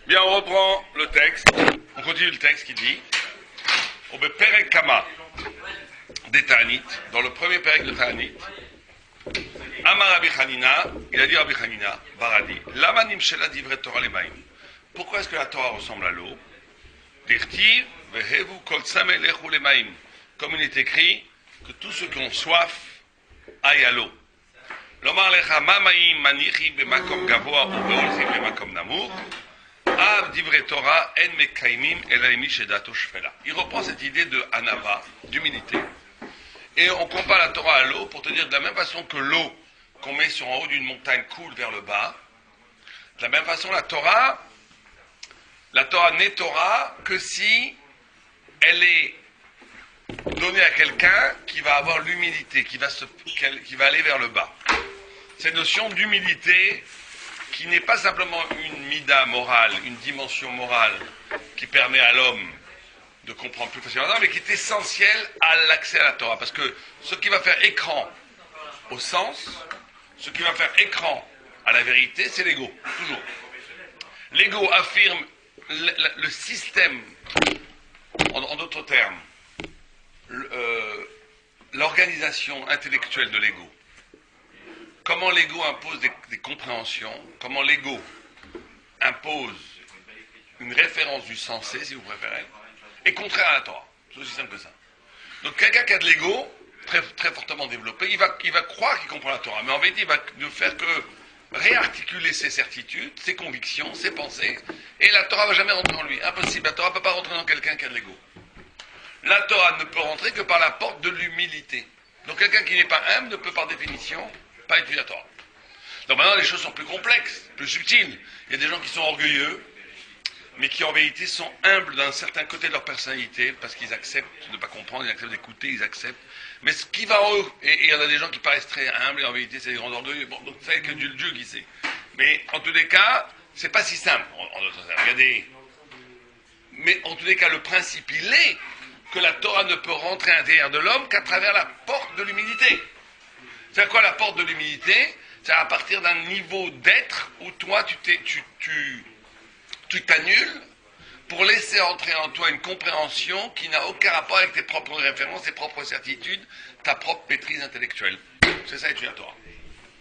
Bien, on reprend le texte. On continue le texte qui dit au Perek Kama des Ta'anit, dans le premier Perek de Ta'anit, Amar Rabbi Hanina, il a dit Rabbi Hanina, Baradi, Lama nimshela divrei Torah lemaim. Pourquoi est-ce que la Torah ressemble à l'eau? Dirtiv vehevu kol tzameh lechu lemaim. Comme il est écrit que tous ceux qui ont soif aillent à l'eau. Lomar lecha mamaim manichi bemakom gavoa ou beolchim bemakom namur. Av divrei Torah en mekaimim elaimi shedato shfela. Il reprend cette idée de anava, d'humilité. Et on compare la Torah à l'eau pour te dire de la même façon que l'eau qu'on met sur en haut d'une montagne coule vers le bas. De la même façon, la Torah n'est Torah que si elle est donnée à quelqu'un qui va avoir l'humilité, qui va aller vers le bas. Cette notion d'humilité qui n'est pas simplement une mida morale, une dimension morale qui permet à l'homme de comprendre plus facilement, mais qui est essentielle à l'accès à la Torah. Parce que ce qui va faire écran au sens, ce qui va faire écran à la vérité, c'est l'ego, toujours. L'ego affirme le système, en d'autres termes, l'organisation intellectuelle de l'ego. Comment l'ego impose des compréhensions, comment l'ego impose une référence du sensé, si vous préférez, est contraire à la Torah. C'est aussi simple que ça. Donc quelqu'un qui a de l'ego, très, très fortement développé, il va croire qu'il comprend la Torah, mais en vérité, il va ne faire que réarticuler ses certitudes, ses convictions, ses pensées, et la Torah ne va jamais rentrer en lui. Impossible, la Torah ne peut pas rentrer dans quelqu'un qui a de l'ego. La Torah ne peut rentrer que par la porte de l'humilité. Donc quelqu'un qui n'est pas humble ne peut par définition pas étudier la Torah. Donc maintenant les choses sont plus complexes, plus subtiles. Il y a des gens qui sont orgueilleux, mais qui en vérité sont humbles d'un certain côté de leur personnalité, parce qu'ils acceptent de ne pas comprendre, ils acceptent d'écouter, ils acceptent. Mais ce qui va en eux, et il y en a des gens qui paraissent très humbles, et en vérité c'est des grands orgueilleux. Bon, donc c'est que Dieu qui sait. Mais en tous les cas, c'est pas si simple. En d'autres termes, regardez. Mais en tous les cas, le principe, il est que la Torah ne peut rentrer à l'intérieur de l'homme qu'à travers la porte de l'humilité. C'est quoi la porte de l'humilité? C'est à partir d'un niveau d'être où toi tu t'annules pour laisser entrer en toi une compréhension qui n'a aucun rapport avec tes propres références, tes propres certitudes, ta propre maîtrise intellectuelle. C'est ça étudier la Torah.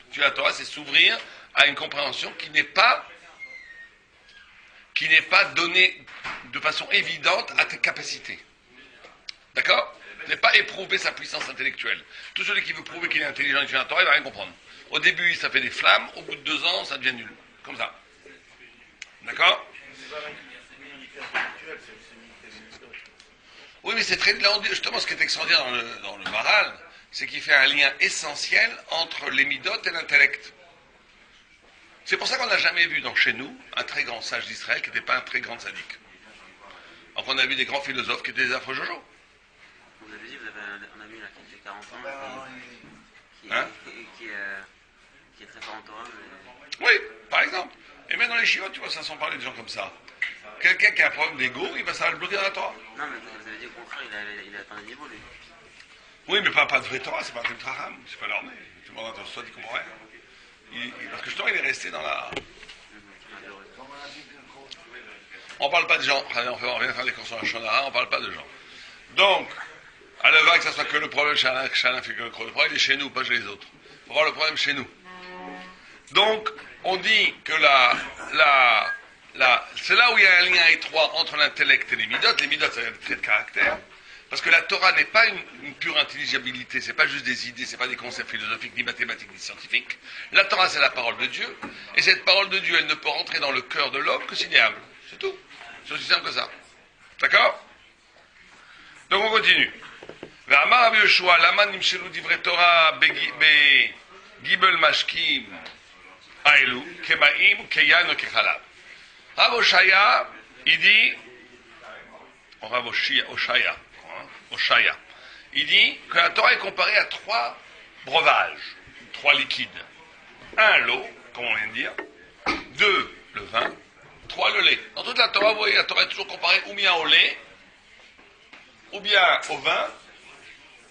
Étudier la Torah, c'est s'ouvrir à une compréhension qui n'est pas donnée de façon évidente à tes capacités. D'accord? Ne pas éprouver sa puissance intellectuelle. Tout celui qui veut prouver qu'il est intelligent et qu'il fait la Torah, il va rien comprendre. Au début, ça fait des flammes, au bout de 2 ans, ça devient nul. Comme ça. D'accord? Oui, mais c'est très... Justement, ce qui est extraordinaire dans le Maral, c'est qu'il fait un lien essentiel entre les midotes et l'intellect. C'est pour ça qu'on n'a jamais vu chez nous un très grand sage d'Israël qui n'était pas un très grand sadique. Donc on a vu des grands philosophes qui étaient des affreux jojo. Vous avez dit, vous avez un ami là qui fait 40 ans, qui est très fort en Torah. Mais... Oui, par exemple. Et même dans les chiottes, tu vois, ça sans parler de gens comme ça. Quelqu'un qui a un problème d'ego, ça va le bloquer dans la Torah. Non, mais vous avez dit au contraire, il a atteint un niveau, lui. Oui, mais pas de vraie Torah, c'est pas un Traham, c'est pas l'armée. Tout le monde entend ça, il comprend rien. Parce que justement, il est resté dans la... On parle pas de gens. On vient faire des cours sur la Shonara, on parle pas de gens. Donc, à la vague, que ça soit que le problème chez l'un fait que le problème est chez nous, pas chez les autres. Il faut voir le problème chez nous. Donc, on dit que c'est là où il y a un lien étroit entre l'intellect et les midotes. Les midotes, ça a des traits de caractère. Parce que la Torah n'est pas une pure intelligibilité, c'est pas juste des idées, c'est pas des concepts philosophiques, ni mathématiques, ni scientifiques. La Torah, c'est la parole de Dieu. Et cette parole de Dieu, elle ne peut rentrer dans le cœur de l'homme que s'il est humble. C'est tout. C'est aussi simple que ça. D'accord? Donc on continue. Ve'amar Rabbi Yoshua, laman nimshelu divrei Torah begibel mashkim aelu, kemaim, keyan, kechalav. Rav Oshaya, il dit, Rav Oshaya, il dit que la Torah est comparée à 3 breuvages, 3 liquides. 1, l'eau, comme on vient de dire. 2, le vin. 3, le lait. Dans toute la Torah, vous voyez, la Torah est toujours comparée ou bien au lait, ou bien au vin,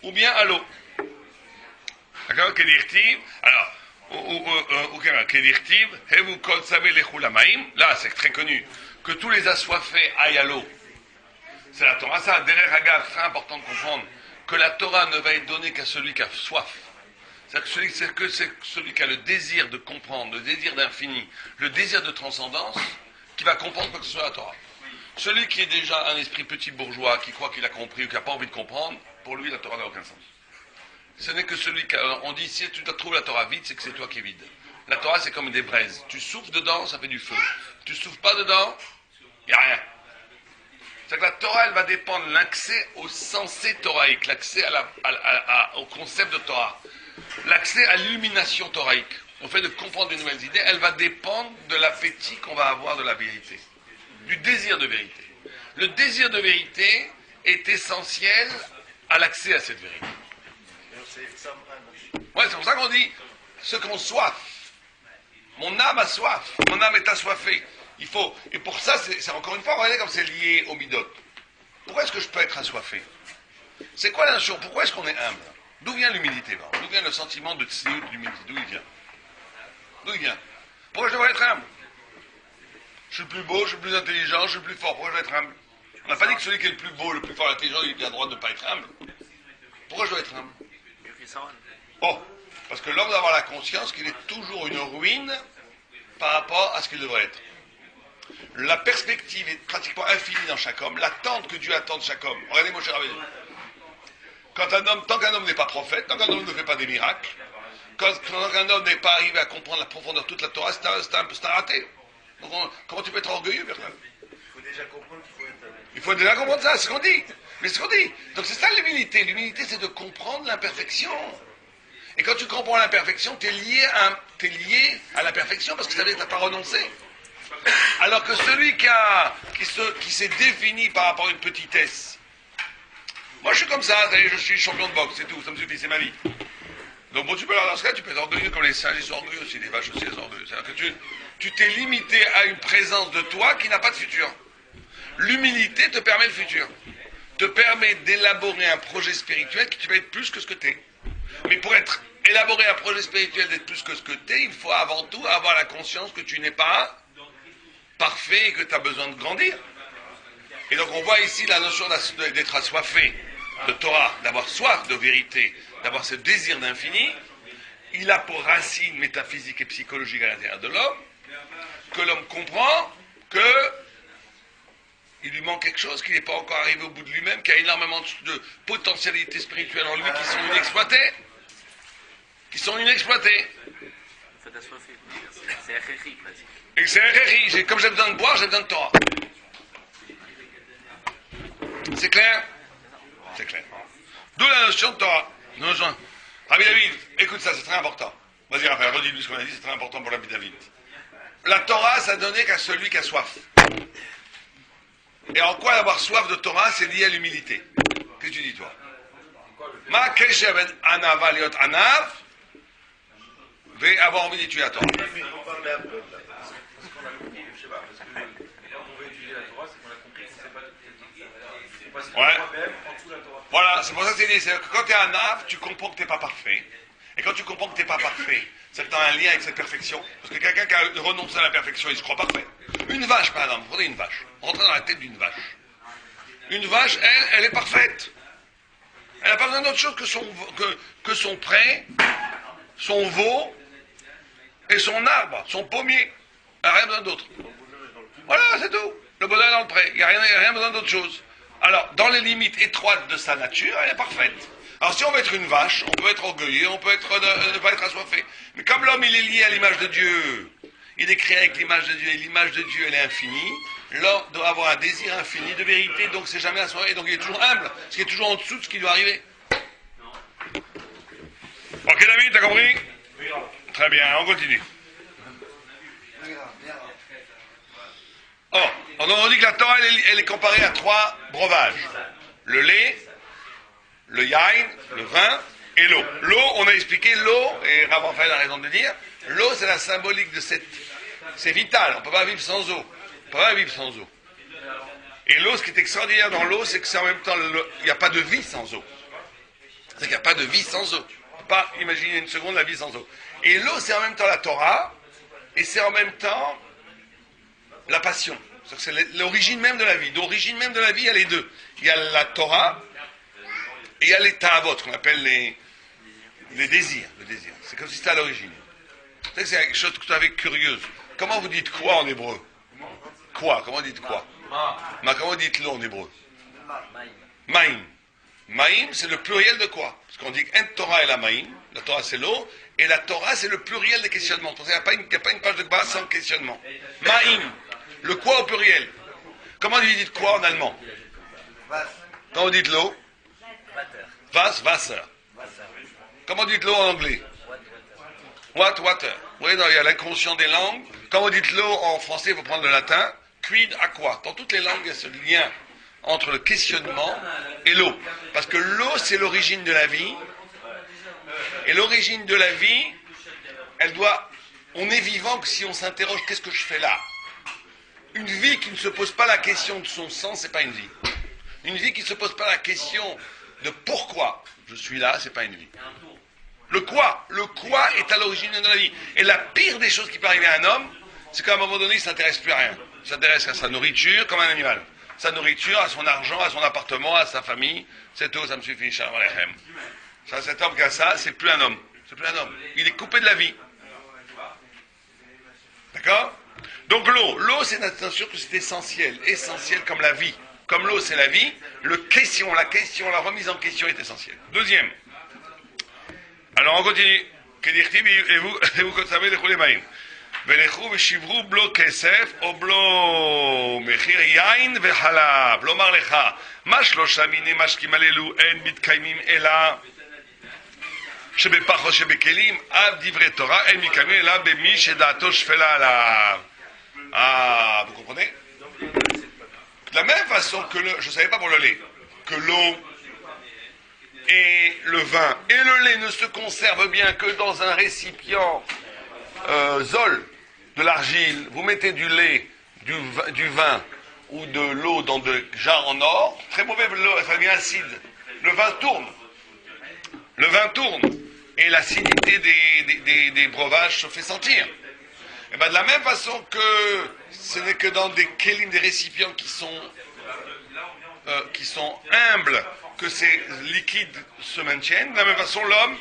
ou bien à l'eau. D'accord? Alors, Là, c'est très connu. Que tous les assoiffés aillent à l'eau. C'est la Torah. Ça, derrière Hagav, très important de comprendre que la Torah ne va être donnée qu'à celui qui a soif. C'est que celui qui a le désir de comprendre, le désir d'infini, le désir de transcendance, qui va comprendre quoi que ce soit la Torah. Celui qui est déjà un esprit petit bourgeois, qui croit qu'il a compris ou qui n'a pas envie de comprendre, pour lui, la Torah n'a aucun sens. Ce n'est que celui qui... On dit, si tu trouves la Torah vide, c'est que c'est toi qui es vide. La Torah, c'est comme des braises. Tu souffles dedans, ça fait du feu. Tu souffles pas dedans, il n'y a rien. C'est que la Torah, elle va dépendre de l'accès au sensé toraïque, l'accès au concept de Torah, l'accès à l'illumination toraïque, au fait de comprendre de nouvelles idées, elle va dépendre de l'appétit qu'on va avoir de la vérité, du désir de vérité. Le désir de vérité est essentiel à l'accès à cette vérité. Ouais, c'est pour ça qu'on dit ceux qui ont soif. Mon âme a soif, mon âme est assoiffée. Il faut, et pour ça, c'est encore une fois, regardez comme c'est lié au midot. Pourquoi est-ce que je peux être assoiffé? C'est quoi la notion? Pourquoi est-ce qu'on est humble? D'où vient l'humilité? D'où vient le sentiment de tzniut, d'humilité? D'où il vient? D'où il vient? Pourquoi je devrais être humble? Je suis le plus beau, je suis le plus intelligent, je suis le plus fort. Pourquoi je dois être humble? On n'a pas dit que celui qui est le plus beau, le plus fort, l'intelligent, il a le droit de ne pas être humble. Pourquoi je dois être humble? Oh, parce que l'homme doit avoir la conscience qu'il est toujours une ruine par rapport à ce qu'il devrait être. La perspective est pratiquement infinie dans chaque homme, l'attente que Dieu attend de chaque homme. Regardez mon cher Rabbi. Tant qu'un homme n'est pas prophète, tant qu'un homme ne fait pas des miracles, tant qu'un homme n'est pas arrivé à comprendre la profondeur de toute la Torah, c'est un raté. Donc comment tu peux être orgueilleux, Bernard? Il faut déjà comprendre qu'il faut être... Il faut déjà comprendre ça, c'est ce qu'on dit. Mais c'est ce qu'on dit. Donc c'est ça l'humilité. L'humilité, c'est de comprendre l'imperfection. Et quand tu comprends l'imperfection, tu es lié à la perfection parce que ça veut dire que tu n'as pas renoncé. Alors que celui qui s'est défini par rapport à une petitesse, moi je suis comme ça, je suis champion de boxe, c'est tout, ça me suffit, c'est ma vie. Donc bon, tu peux dans ce cas, tu peux être orgueilleux comme les singes, ils sont orgueilleux aussi, les vaches aussi, elles sont orgueilleuses. C'est-à-dire que tu t'es limité à une présence de toi qui n'a pas de futur. L'humilité te permet le futur, te permet d'élaborer un projet spirituel qui tu vas être plus que ce que tu es. Mais pour élaborer un projet spirituel d'être plus que ce que tu es, il faut avant tout avoir la conscience que tu n'es pas parfait et que tu as besoin de grandir. Et donc on voit ici la notion d'être assoiffé de Torah, d'avoir soif de vérité, d'avoir ce désir d'infini. Il a pour racine métaphysique et psychologique à l'intérieur de l'homme, que l'homme comprend que il lui manque quelque chose, qu'il n'est pas encore arrivé au bout de lui-même, qu'il y a énormément de potentialités spirituelles en lui qui sont inexploitées. Faites assoiffé. C'est Achechi, presque. Et c'est un comme j'ai besoin de boire, j'ai besoin de Torah. C'est clair? C'est clair. D'où la notion de Torah. Rabbi David, écoute ça, c'est très important. Vas-y Raphaël, redis-lui ce qu'on a dit, c'est très important pour Rabbi David. La Torah, ça donnait qu'à celui qui a soif. Et en quoi avoir soif de Torah, c'est lié à l'humilité? Qu'est-ce que tu dis toi? Ma kesher ben anav aliot anav, va avoir envie d'étudier la Torah. On parle d'un peu, là. C'est ce qu'on a compris, je sais pas, parce que là, on veut étudier la Torah, c'est qu'on a compris qu'on ne sait pas tout. C'est parce que moi-même, en dessous de la Torah. Voilà, c'est pour ça que c'est dit, c'est que quand tu es un ave, tu comprends que tu n'es pas parfait. Et quand tu comprends que tu n'es pas parfait, c'est que tu as un lien avec cette perfection. Parce que quelqu'un qui a renoncé à la perfection, il se croit parfait. Une vache, par exemple, prenez une vache. Rentrez dans la tête d'une vache. Une vache, elle est parfaite. Elle n'a pas besoin d'autre chose que son pré, son veau et son arbre, son pommier. Elle n'a rien besoin d'autre. Voilà, c'est tout. Le bonheur est dans le pré. Il n'y a rien besoin d'autre chose. Alors, dans les limites étroites de sa nature, elle est parfaite. Alors, si on veut être une vache, on peut être orgueilleux, on peut ne pas être assoiffé. Mais comme l'homme, il est lié à l'image de Dieu, il est créé avec l'image de Dieu, et l'image de Dieu, elle est infinie, l'homme doit avoir un désir infini de vérité, donc c'est jamais assoiffé, donc il est toujours humble, parce qu'il est toujours en dessous de ce qui doit arriver. Ok, David, t'as compris? Très bien, on continue. Oh, on dit que la Torah, elle est comparée à 3 breuvages. Le lait, le yain, le vin et l'eau. L'eau, on a expliqué l'eau, et Rav Raphaël a raison de le dire, l'eau c'est la symbolique de cette... C'est vital, on ne peut pas vivre sans eau. On ne peut pas vivre sans eau. Et l'eau, ce qui est extraordinaire dans l'eau, c'est que c'est en même temps, il n'y a pas de vie sans eau. C'est qu'il n'y a pas de vie sans eau. pas imaginer une seconde la vie sans eau. Et l'eau, c'est en même temps la Torah, et c'est en même temps la passion. C'est l'origine même de la vie. L'origine même de la vie, il y a les deux. Il y a la Torah, et il y a les ta'avot, qu'on appelle les désirs. Le désir. C'est comme si c'était à l'origine. Vous savez que c'est quelque chose de tout à fait curieuse. Comment vous dites quoi en hébreu? Quoi? Comment vous dites quoi? Comment vous dites l'eau en hébreu? Maïm. Maïm, c'est le pluriel de quoi? Parce qu'on dit qu'un Torah est la maïm, la Torah c'est l'eau, et la Torah c'est le pluriel des questionnements. Il n'y a pas une page de base sans questionnement. Maïm, le quoi au pluriel. Comment vous dites quoi en allemand? Quand vous dites l'eau? Wasser. Comment vous dites l'eau en anglais? Water. Vous voyez, il y a l'inconscient des langues. Quand vous dites l'eau en français, il faut prendre le latin. Quid aqua. Dans toutes les langues, il y a ce lien entre le questionnement et l'eau. Parce que l'eau, c'est l'origine de la vie. Et l'origine de la vie, on est vivant que si on s'interroge, qu'est-ce que je fais là? Une vie qui ne se pose pas la question de son sens, c'est pas une vie. Une vie qui ne se pose pas la question de pourquoi je suis là, c'est pas une vie. Le quoi est à l'origine de la vie. Et la pire des choses qui peut arriver à un homme, c'est qu'à un moment donné, il ne s'intéresse plus à rien. Il s'intéresse à sa nourriture comme un animal. Sa nourriture, à son argent, à son appartement, à sa famille. C'est tout, ça me suffit, shalom aleichem. Ça, cet homme qui a ça, c'est plus un homme. C'est plus un homme. Il est coupé de la vie. D'accord? Donc l'eau, c'est bien sûr que c'est essentiel. Essentiel comme la vie. Comme l'eau, c'est la vie, la remise en question est essentielle. Deuxième. Alors on continue. Et vous savez les maïm. ולכו ושברו בלו כסף או בלו מחיר יין וחלב. לומר לך, מה שלושה מיני משקים הללו אין מתקיימים אלא שבפח או שבכלים, אף דברי תורה אין מתקיימים אלא במי שדעתו שפלה עליו. Vous comprenez? De la même façon que je ne savais pas pour le lait, que l'eau et le vin et le lait ne se conservent bien que dans un récipient zol, de l'argile, vous mettez du lait, du vin ou de l'eau dans des jarres en or, très mauvais, ça devient acide. Le vin tourne et l'acidité des breuvages se fait sentir. Et bien de la même façon que ce n'est que dans des kélim, des récipients qui sont humbles, que ces liquides se maintiennent, de la même façon l'homme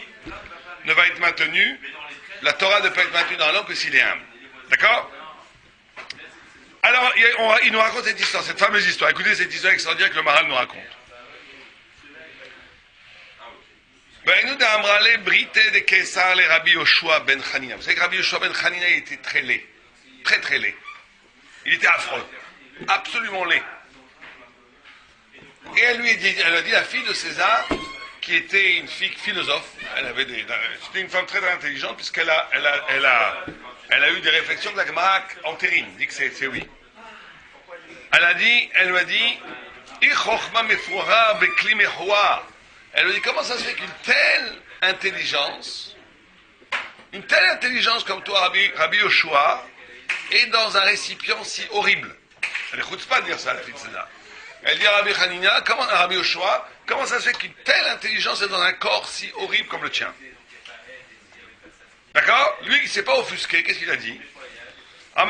ne va être maintenu, la Torah ne peut être maintenue dans l'homme que s'il est humble. D'accord? Alors, il nous raconte cette histoire, cette fameuse histoire. Écoutez cette histoire extraordinaire que le Maharal nous raconte. Vous savez que Rabbi Yoshua ben Hanina était très laid. Très très laid. Il était affreux. Absolument laid. Et elle a dit la fille de César, qui était une fille philosophe, c'était une femme très très intelligente, puisqu'elle a eu des réflexions de la Gemara entérine, dit que c'est oui. Elle lui a dit, elle lui a dit, comment ça se fait qu'une telle intelligence comme toi, Rabbi Yoshua, est dans un récipient si horrible? Elle n'écoute pas de dire ça, la fille de César. Elle dit à Rabbi Hanina, Rabbi Yoshua, comment ça se fait qu'une telle intelligence est dans un corps si horrible comme le tien? D'accord? Lui, il ne s'est pas offusqué, qu'est-ce qu'il a dit? Elle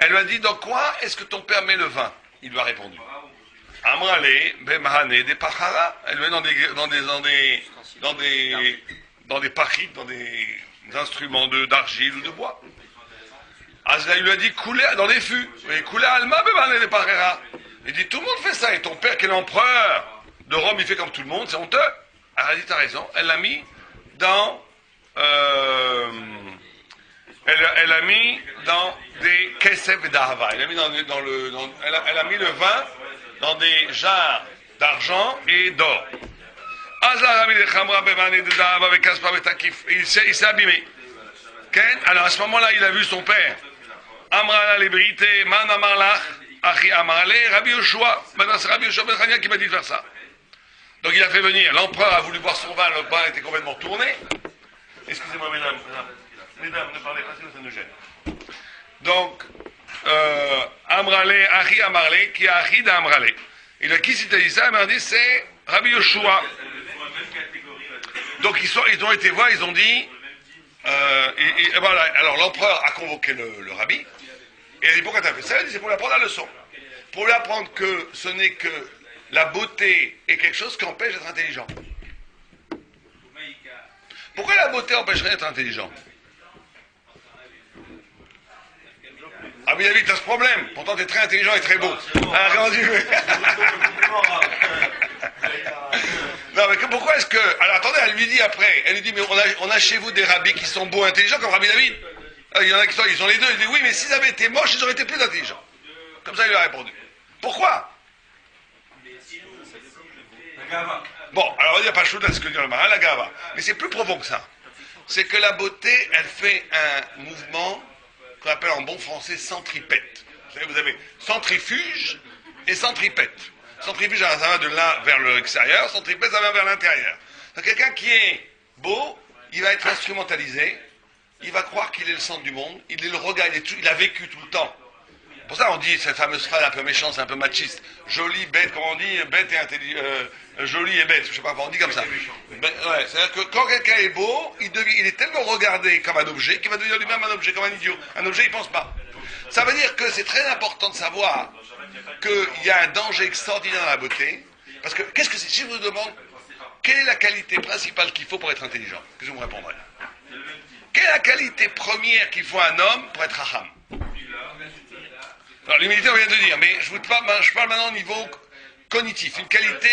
lui a dit, dans quoi est-ce que ton père met le vin? Il lui a répondu. Elle met dans des pachit, dans des instruments d'argile ou de bois. Il lui a dit, couler dans des fûts. Couler alma bemane des parera. Il dit, tout le monde fait ça. Et ton père, qui est l'empereur de Rome, il fait comme tout le monde, c'est honteux. Elle a dit, t'as raison. Elle l'a mis dans... Elle a mis dans des kesef et d'ahava. Elle a mis elle a mis le vin dans des jarres d'argent et d'or. Il s'est abîmé. Alors à ce moment-là, il a vu son père. Amrala l'ébrité, man amarlach, achi amarale, Rabbi Yoshua. Maintenant, c'est Rabbi Yoshua ben Chania qui m'a dit de faire ça. Donc il a fait venir. L'empereur a voulu boire son vin, le vin était complètement tourné. Excusez-moi, mesdames, ne parlez pas, sinon ça nous gêne. Donc, Amrale, achi amarale, qui a achi d'Amrale. Et qui s'était dit ça? Il m'a dit, c'est Rabbi Yoshua. Donc ils ont été voir, ils ont dit, et voilà, alors l'empereur a convoqué le rabbi, et il a dit pourquoi t'as fait ça? Il a dit c'est pour lui apprendre la leçon. Pour lui apprendre que ce n'est que la beauté est quelque chose qui empêche d'être intelligent. Pourquoi la beauté empêcherait d'être intelligent? Ah oui, David, t'as ce problème. Pourtant, t'es très intelligent et très beau. Ah, rendu. Non, mais pourquoi est-ce que... Alors, attendez, elle lui dit après, elle lui dit, mais on a chez vous des rabbis qui sont beaux, intelligents, comme Rabbi David. Il y en a qui sont, ils ont les deux. Il dit, oui, mais s'ils avaient été moches, ils auraient été plus intelligents. Comme ça, il lui a répondu. Pourquoi? Bon, alors il n'y a pas chaud à ce que dit le marin, la gava. Mais c'est plus profond que ça. C'est que la beauté, elle fait un mouvement qu'on appelle en bon français centripète. Vous avez centrifuge et centripète. Centrifuge, ça va de là vers l'extérieur, centripète, ça va vers l'intérieur. Donc quelqu'un qui est beau, il va être instrumentalisé, il va croire qu'il est le centre du monde, il est le regard, il a vécu tout le temps. Pour ça, on dit cette fameuse phrase un peu méchante, c'est un peu machiste. Jolie, bête, comment on dit, bête et intelligent, jolie et bête, je sais pas, on dit comme ça. Ouais, c'est-à-dire que quand quelqu'un est beau, il est tellement regardé comme un objet qu'il va devenir lui-même un objet, comme un idiot. Un objet, il pense pas. Ça veut dire que c'est très important de savoir qu'il y a un danger extraordinaire dans la beauté. Parce que, qu'est-ce que c'est? Si je vous demande, quelle est la qualité principale qu'il faut pour être intelligent? Qu'est-ce que vous me répondrez? Quelle est la qualité première qu'il faut à un homme pour être raham? Alors, l'humilité, on vient de dire, mais je parle maintenant au niveau cognitif. Une qualité...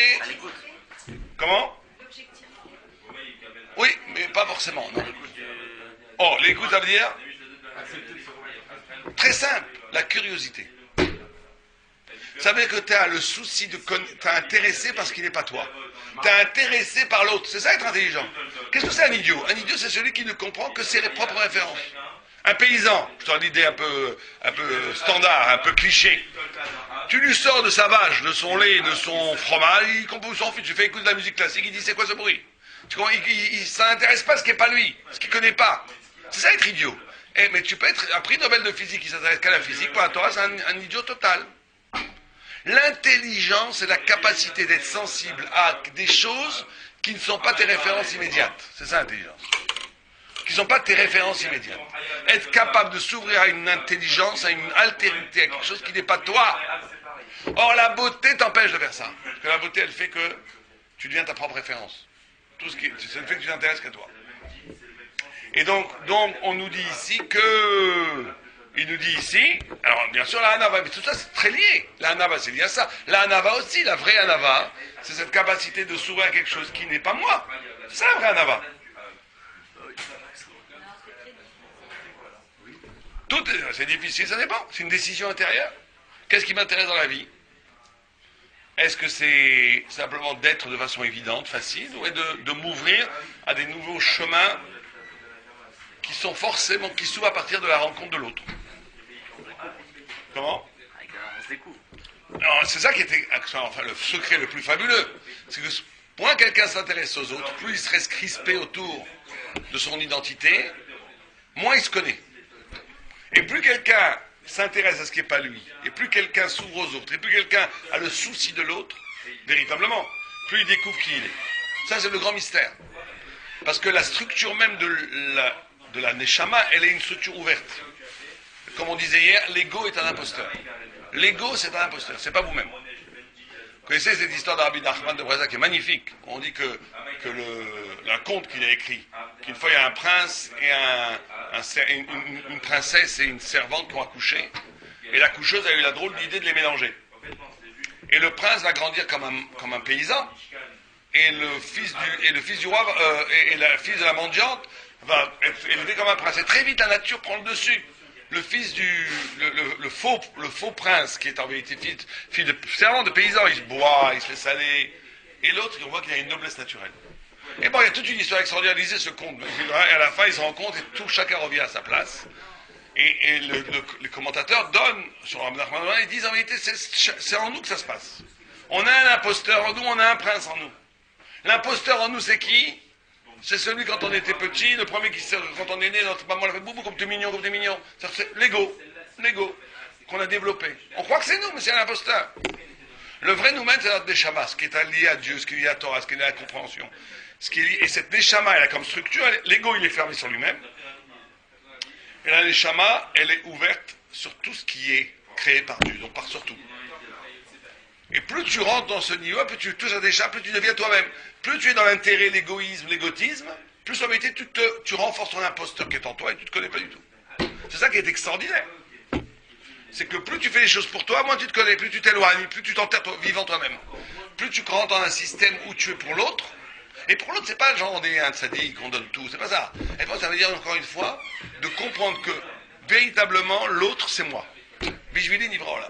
Comment? Oui, mais pas forcément, non. Oh, l'écoute, ça veut dire? Très simple, la curiosité. Ça veut dire que tu as le souci de... Tu es intéressé parce qu'il n'est pas toi. Tu es intéressé par l'autre. C'est ça être intelligent. Qu'est-ce que c'est un idiot? Un idiot, c'est celui qui ne comprend que ses propres références. Un paysan, je t'en l'idée un peu standard, un peu cliché. Tu lui sors de sa vache, de son lait, de son fromage, il s'en fiche. Tu fais écouter de la musique classique, il dit c'est quoi ce bruit? Ça n'intéresse pas ce qui n'est pas lui, ce qu'il ne connaît pas. C'est ça être idiot. Mais tu peux être un prix Nobel de physique qui s'intéresse qu'à la physique, pour la Torah, c'est un idiot total. L'intelligence, c'est la capacité d'être sensible à des choses qui ne sont pas tes références immédiates. C'est ça l'intelligence. Qui ne sont pas tes références immédiates. Être capable de s'ouvrir à une intelligence, à une altérité, à quelque chose qui n'est pas toi. Or, la beauté t'empêche de faire ça. Parce que la beauté, elle fait que tu deviens ta propre référence. C'est le fait que tu t'intéresses qu'à toi. Et donc, on nous dit ici que... Il nous dit ici, alors bien sûr la Hanava, mais tout ça c'est très lié. La Hanava c'est lié à ça. La Hanava aussi, la vraie Hanava, c'est cette capacité de s'ouvrir à quelque chose qui n'est pas moi. C'est ça la vraie Hanava. C'est difficile, ça dépend. C'est une décision intérieure. Qu'est-ce qui m'intéresse dans la vie? Est-ce que c'est simplement d'être de façon évidente, facile, ou de m'ouvrir à des nouveaux chemins qui s'ouvrent à partir de la rencontre de l'autre? Comment? On se découvre. Alors, c'est ça qui était le secret le plus fabuleux. C'est que moins quelqu'un s'intéresse aux autres, plus il se reste crispé autour de son identité, moins il se connaît. Et plus quelqu'un s'intéresse à ce qui n'est pas lui, et plus quelqu'un s'ouvre aux autres, et plus quelqu'un a le souci de l'autre, véritablement, plus il découvre qui il est. Ça, c'est le grand mystère. Parce que la structure même de la Neshama, elle est une structure ouverte. Comme on disait hier, l'ego est un imposteur. L'ego, c'est un imposteur, c'est pas vous-même. Vous connaissez cette histoire d'Arabie Nachman de Breza qui est magnifique. On dit que un conte qu'il a écrit, qu'une fois il y a un prince et une princesse et une servante qui ont accouché, et la coucheuse a eu la drôle d'idée de les mélanger. Et le prince va grandir comme un paysan, et le fils du roi et la fille de la mendiante va être élevé comme un prince. Et très vite la nature prend le dessus. Le fils le faux prince, qui est en vérité fils de servant de paysan, il se boit, il se fait saler. Et l'autre, on voit qu'il a une noblesse naturelle. Et bon, il y a toute une histoire extraordinaire. Lisez ce conte. Et à la fin, ils se rencontrent et chacun revient à sa place. Et les commentateurs donnent sur Rabbi Nachman, ils disent en vérité, c'est en nous que ça se passe. On a un imposteur en nous, on a un prince en nous. L'imposteur en nous, c'est qui? C'est celui, quand on était petit, le premier quand on est né, notre maman l'a fait boubou, comme t'es mignon, comme t'es mignon. C'est l'ego qu'on a développé. On croit que c'est nous, mais c'est un imposteur. Le vrai nous-mêmes, c'est notre Neshama, ce qui est lié à Dieu, ce qui est lié à la Torah, ce qui est lié à la compréhension. Et cette neshama, elle a comme structure, l'ego il est fermé sur lui-même, et la neshama, elle est ouverte sur tout ce qui est créé par Dieu, donc par surtout. Et plus tu rentres dans ce niveau, plus tu touches à des chats, plus tu deviens toi-même. Plus tu es dans l'intérêt, l'égoïsme, l'égotisme, plus en vérité tu renforces ton imposteur qui est en toi et tu ne te connais pas du tout. C'est ça qui est extraordinaire. C'est que plus tu fais les choses pour toi, moins tu te connais, plus tu t'éloignes, plus tu t'enterres vivant toi-même. Plus tu rentres dans un système où tu es pour l'autre. Et pour l'autre, c'est pas le genre on est un sadique, on donne tout, c'est pas ça. Et ça veut dire encore une fois de comprendre que véritablement l'autre c'est moi. Vishvili Nivraola.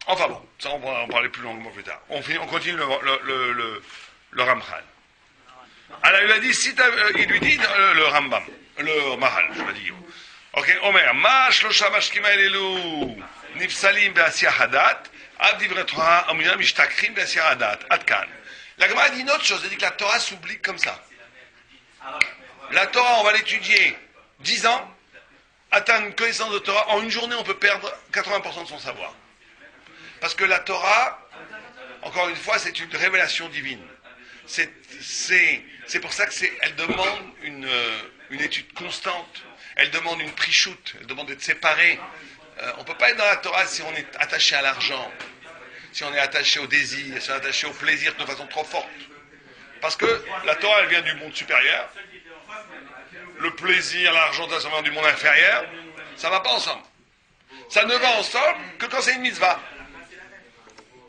Enfin bon, ça on va en parler plus longuement plus tard. On continue le Ramchal. Alors il a dit, il lui dit le Rambam, le Mahal, je vais dire. Ok, Omer, Ma shlosha mashkima elelu nifsalim be'asiyah hadat, ad divret Torah amunam mishtakrim be'asiyah hadat, ad kan. La Gemara dit une autre chose, elle dit que la Torah s'oublie comme ça. La Torah, on va l'étudier 10 ans, atteindre une connaissance de Torah, en une journée on peut perdre 80% de son savoir. Parce que la Torah, encore une fois, c'est une révélation divine. C'est pour ça qu'elle demande une étude constante. Elle demande une prichoute. Elle demande d'être séparée. On ne peut pas être dans la Torah si on est attaché à l'argent, si on est attaché au désir, si on est attaché au plaisir de façon trop forte. Parce que la Torah, elle vient du monde supérieur. Le plaisir, l'argent, ça vient du monde inférieur. Ça ne va pas ensemble. Ça ne va ensemble que quand c'est une mitzvah.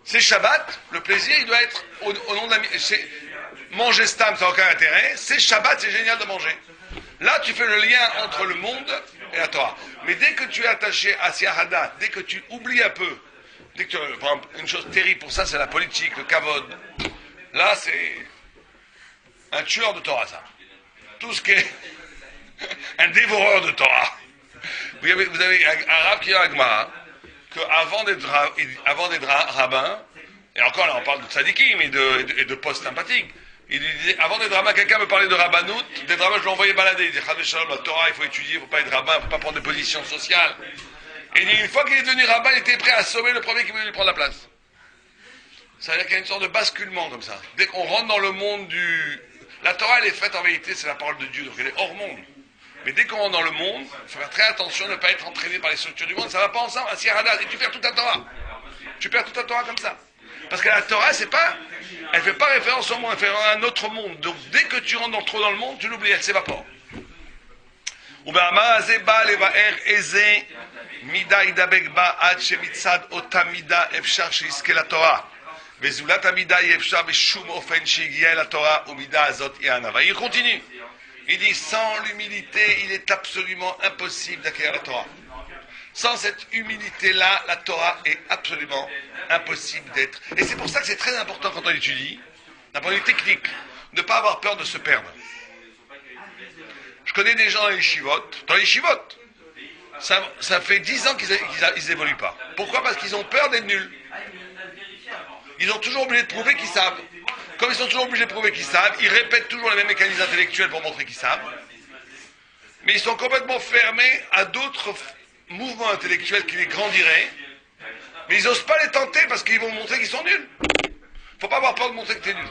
C'est Shabbat, le plaisir, il doit être au nom de la... Manger stam, ça n'a aucun intérêt. C'est Shabbat, c'est génial de manger. Là, tu fais le lien entre le monde et la Torah. Mais dès que tu es attaché à Siahadat, dès que tu oublies un peu, dès que tu, par exemple, une chose terrible pour ça, c'est la politique, le kavod. Là, c'est un tueur de Torah, ça. Tout ce qui est un dévoreur de Torah. Vous avez un arabe qui est Agma, qu'avant d'être rabbin, et encore là on parle de tzadikim et de postes sympathiques, il disait, avant d'être rabbin, quelqu'un me parlait de rabbanout, d'être rabbin, je l'ai envoyé balader, il disait, Chad Shalom, la Torah, il faut étudier, il ne faut pas être rabbin, il ne faut pas prendre des positions sociales. Et il dit, une fois qu'il est devenu rabbin, il était prêt à sauver le premier qui voulait lui prendre la place. Ça veut dire qu'il y a une sorte de basculement comme ça. Dès qu'on rentre dans le monde du... La Torah, elle est faite en vérité, c'est la parole de Dieu, donc elle est hors monde. Mais dès qu'on rentre dans le monde, il faut faire très attention de ne pas être entraîné par les structures du monde, ça ne va pas ensemble, à Sierra et tu perds toute ta Torah. Tu perds toute ta Torah comme ça. Parce que la Torah, elle ne fait pas référence au monde, elle fait référence à un autre monde. Donc dès que tu rentres trop dans le monde, tu l'oublies, elle s'évapore. Il continue. Il dit, sans l'humilité, il est absolument impossible d'acquérir la Torah. Sans cette humilité-là, la Torah est absolument impossible d'être. Et c'est pour ça que c'est très important quand on étudie, d'un point de vue technique, de ne pas avoir peur de se perdre. Je connais des gens dans les chivotes. Dans les chivotes, ça fait 10 ans qu'ils n'évoluent pas. Pourquoi ? Parce qu'ils ont peur d'être nuls. Ils ont toujours obligé de prouver qu'ils savent. Comme ils sont toujours obligés de prouver qu'ils savent, ils répètent toujours les mêmes mécanismes intellectuels pour montrer qu'ils savent. Mais ils sont complètement fermés à d'autres mouvements intellectuels qui les grandiraient. Mais ils n'osent pas les tenter parce qu'ils vont montrer qu'ils sont nuls. Il ne faut pas avoir peur de montrer que tu es nul.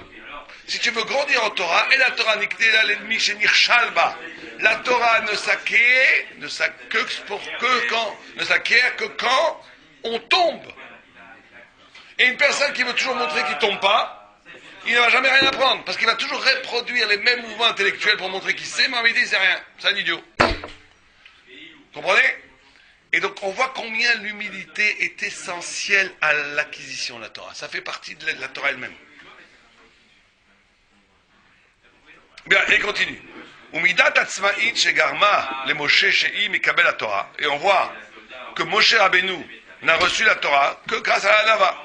Si tu veux grandir en Torah, et la Torah nikdela l'ennemi chez Nirchalba, la Torah ne s'acquiert que quand on tombe. Et une personne qui veut toujours montrer qu'il ne tombe pas, il ne va jamais rien apprendre, parce qu'il va toujours reproduire les mêmes mouvements intellectuels pour montrer qu'il sait, mais en vérité, il ne sait rien. C'est un idiot. Comprenez ? Et donc, on voit combien l'humilité est essentielle à l'acquisition de la Torah. Ça fait partie de la Torah elle-même. Bien, et continue. Umidat atzma'it shegarma le Moshe she'i mikabel la Torah. Et on voit que Moshe Rabbeinu n'a reçu la Torah que grâce à la Nava.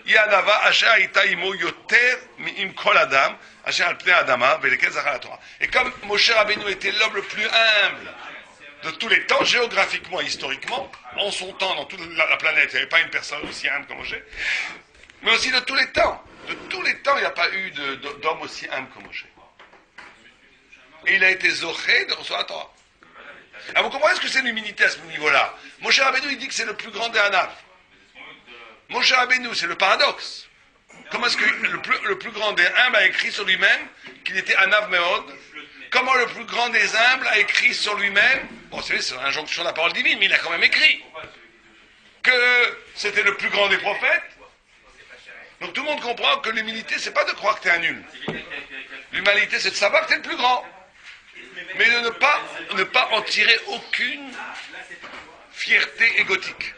Yanava asher aita imo yoter mi'im kol adam asher al pnei adama velekel zachar la Torah. Et comme Moshe Rabbeinu était l'homme le plus humble de tous les temps, géographiquement et historiquement, en son temps, dans toute la planète, il n'y avait pas une personne aussi humble que Moshe, mais aussi de tous les temps. De tous les temps, il n'y a pas eu d'homme aussi humble que Moshe. Et il a été zoché de recevoir la Torah. Alors vous comprenez ce que c'est l'humilité à ce niveau-là ? Moshe Rabbeinu, il dit que c'est le plus grand des Hanaf. Moshe Rabbeinu, c'est le paradoxe. Comment est-ce que le plus grand des humbles a écrit sur lui-même qu'il était Anav Meod? Comment le plus grand des humbles a écrit sur lui-même, bon c'est une injonction de la parole divine, mais il a quand même écrit que c'était le plus grand des prophètes. Donc tout le monde comprend que l'humilité, c'est pas de croire que tu es un nul. L'humanité, c'est de savoir que tu es le plus grand. Mais de ne pas en tirer aucune fierté égotique.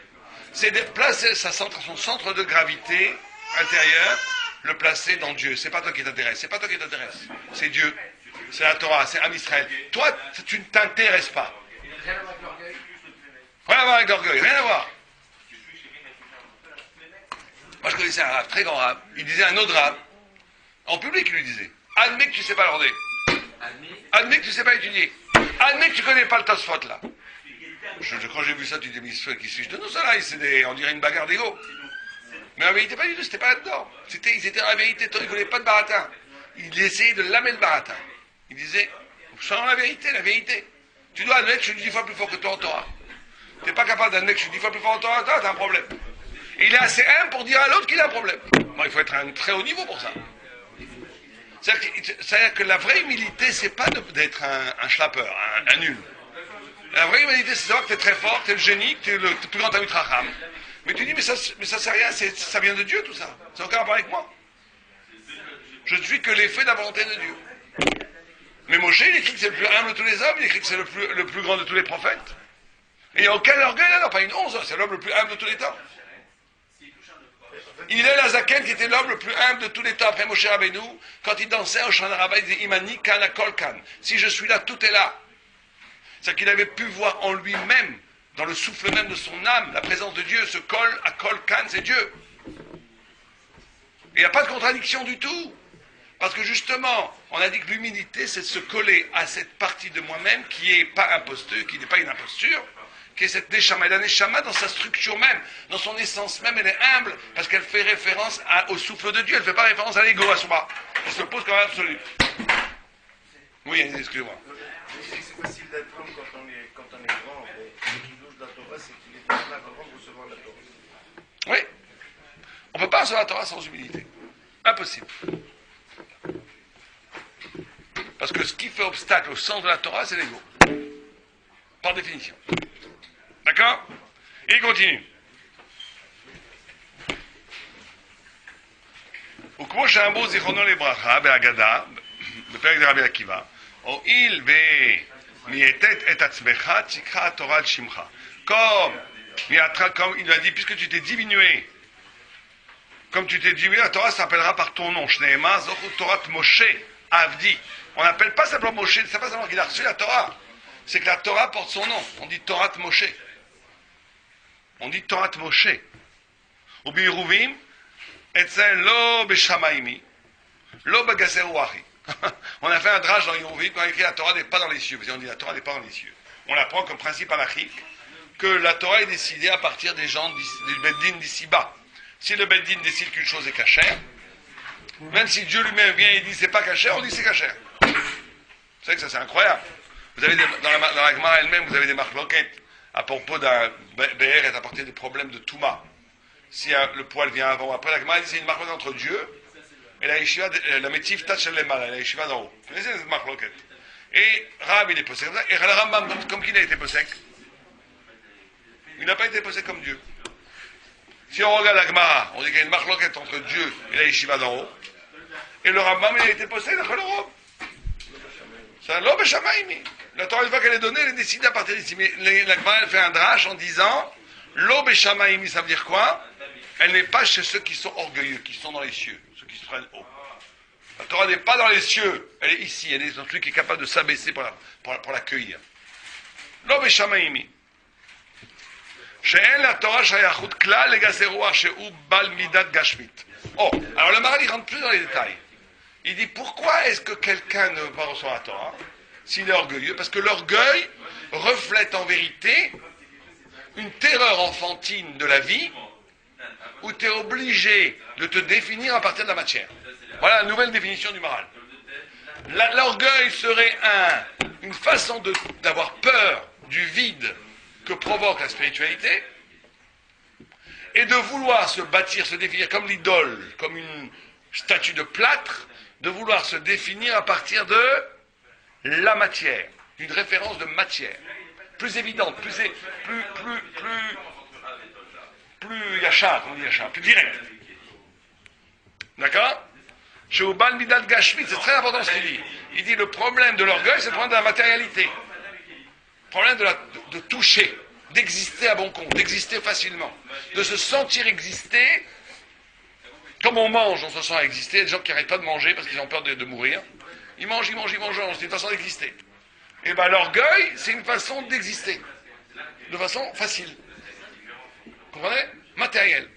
C'est de placer son centre de gravité intérieur, le placer dans Dieu. C'est pas toi qui t'intéresse, c'est Dieu. C'est la Torah, c'est Am Israël. Toi, tu ne t'intéresses pas. Rien à voir avec l'orgueil, rien à voir. Moi, je connaissais un rab, très grand rab. Il disait un autre rab. En public, il lui disait. Admets que tu ne sais pas l'order. Admets que tu ne sais pas étudier. Admets que tu ne connais pas le Tosfot, là. Quand j'ai vu ça, tu dis, mais qui suis-je de nous, ça, là? On dirait une bagarre d'ego. Mais en vérité, pas du tout, c'était pas là-dedans. Ils étaient en vérité, ils ne connaissaient pas de baratin. Il essayait de lamer le baratin. Il disait, sans la vérité. Tu dois admettre que je suis 10 fois plus fort que toi en Torah. Tu n'es pas capable d'admettre que je suis 10 fois plus fort en Torah, tu as un problème. Et il est assez humble pour dire à l'autre qu'il a un problème. Bon, il faut être à un très haut niveau pour ça. C'est-à-dire que la vraie humilité, c'est pas d'être un schlapper, un nul. La vraie humilité, c'est de savoir que tu es très fort, que tu es le génie, que tu es le plus grand Talmid Chacham. Mais tu dis, mais ça c'est rien, ça vient de Dieu tout ça. Ça n'a aucun rapport avec moi. Je ne suis que l'effet de la volonté de Dieu. Mais Moshe, il écrit que c'est le plus humble de tous les hommes, il écrit que c'est le plus grand de tous les prophètes. Et il n'y a aucun orgueil là, non, pas une once, c'est l'homme le plus humble de tous les temps. Il est la Zaken qui était l'homme le plus humble de tous les temps après Moshe Rabbeinu, quand il dansait au Shana Rabbah, il disait Imani Kana Kol Kan. Si je suis là, tout est là. C'est-à-dire qu'il avait pu voir en lui-même, dans le souffle même de son âme, la présence de Dieu. Ce Kol à Kol Kan, c'est Dieu. Il n'y a pas de contradiction du tout. Parce que justement, on a dit que l'humilité, c'est de se coller à cette partie de moi-même qui n'est pas imposture, qui n'est pas une imposture, qui est cette Neshama. Et la Neshama, dans sa structure même, dans son essence même, elle est humble, parce qu'elle fait référence au souffle de Dieu, elle ne fait pas référence à l'ego, à soi. Elle se pose comme absolu. Oui, excusez-moi. C'est facile d'être homme quand on est grand, mais le kiddush de la Torah, c'est qu'il est là avant de recevoir la Torah. Oui. On ne peut pas recevoir la Torah sans humilité. Impossible. Parce que ce qui fait obstacle au sens de la Torah, c'est l'ego. Par définition. D'accord? Et il continue. וכמו שאמרו זיכרונו לברכה בהגדה, בפרק דרבי עקיבא, הואיל ומיתת את עצמך, תשכחה התורה על שמך. Comme il a dit, puisque tu t'es diminué, comme tu t'es diminué, la Torah s'appellera par ton nom. Shneema, Zochut Torat Moshe, Avdi. On n'appelle pas simplement Moshe, c'est pas simplement qu'il a reçu la Torah. C'est que la Torah porte son nom. On dit Torat Moshe. On dit Torat Moshe. Ou Biruvim, Etzel lo beshamaimi, lo bagaseruachi. On a fait un drage dans Yeruvim quand on a écrit la Torah n'est pas dans les cieux. On dit la Torah n'est pas dans les cieux. On l'apprend comme principe halachique que la Torah est décidée à partir des gens du Beddin d'ici-bas. Si le Beddin décide qu'une chose est cachère, même si Dieu lui-même vient et dit c'est pas cachère, on dit c'est cachère. Vous savez que ça c'est incroyable. Vous avez dans la Gemara elle-même, vous avez des marloquettes à propos d'un BR est apporté des problèmes de Touma. Si le poil vient avant ou après, la Gemara dit c'est une marloquette entre Dieu et la yeshiva, la métif tach el lemala, la yeshiva d'en haut. Vous connaissez cette marloquette? Et Rab il est possèque comme ça, et le Rambam, comme qui il a été possèque? Il n'a pas été possèque comme Dieu. Si on regarde la Gemara, on dit qu'il y a une marloquette entre Dieu et la yeshiva d'en haut, et le Rambam il a été possèque d'après le Rab. C'est un lobe shamaimi. La Torah, une fois qu'elle est donnée, elle est décidée à partir d'ici. Mais la Gemara, elle fait un drache en disant lobe shamaimi, ça veut dire quoi? Elle n'est pas chez ceux qui sont orgueilleux, qui sont dans les cieux, ceux qui se prennent haut. La Torah n'est pas dans les cieux, elle est ici, elle est dans celui qui est capable de s'abaisser pour l'accueillir. Lobe shamaimi. She'en la Torah shayachut klal legaseruach she'u bal midat gashmit. Oh, alors le Maral, il rentre plus dans les détails. Il dit, pourquoi est-ce que quelqu'un ne veut pas recevoir la Torah s'il est orgueilleux? Parce que l'orgueil reflète en vérité une terreur enfantine de la vie où tu es obligé de te définir à partir de la matière. Voilà la nouvelle définition du Maral. L'orgueil serait une façon d'avoir peur du vide que provoque la spiritualité et de vouloir se bâtir, se définir comme l'idole, comme une statue de plâtre, de vouloir se définir à partir de la matière, une référence de matière, plus évidente, plus yachar, on dit yachar, plus direct. D'accord? Chez Ubal Midal Gashmit, c'est très important ce qu'il dit. Il dit le problème de l'orgueil, c'est le problème de la matérialité. Le problème de toucher, d'exister à bon compte, d'exister facilement, de se sentir exister. Comme on mange, on se sent exister. Il y a des gens qui n'arrêtent pas de manger parce qu'ils ont peur de mourir. Ils mangent, c'est une façon d'exister. Et bien l'orgueil, c'est une façon d'exister. De façon facile. Vous comprenez? Matériel.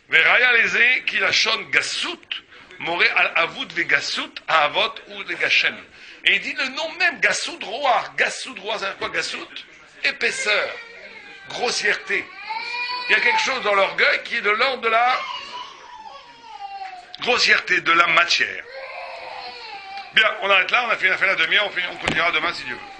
Veraya leze ki lachon gassout, moré al avut ve gassout, à avot ou de gachem. Et il dit le nom même, gassout roar. Gassout roar, c'est quoi gassout? Épaisseur, grossièreté. Il y a quelque chose dans l'orgueil qui est de l'ordre de la grossièreté, de la matière. Bien, on arrête là, on a fait la demi-heure, on continuera demain si Dieu veut.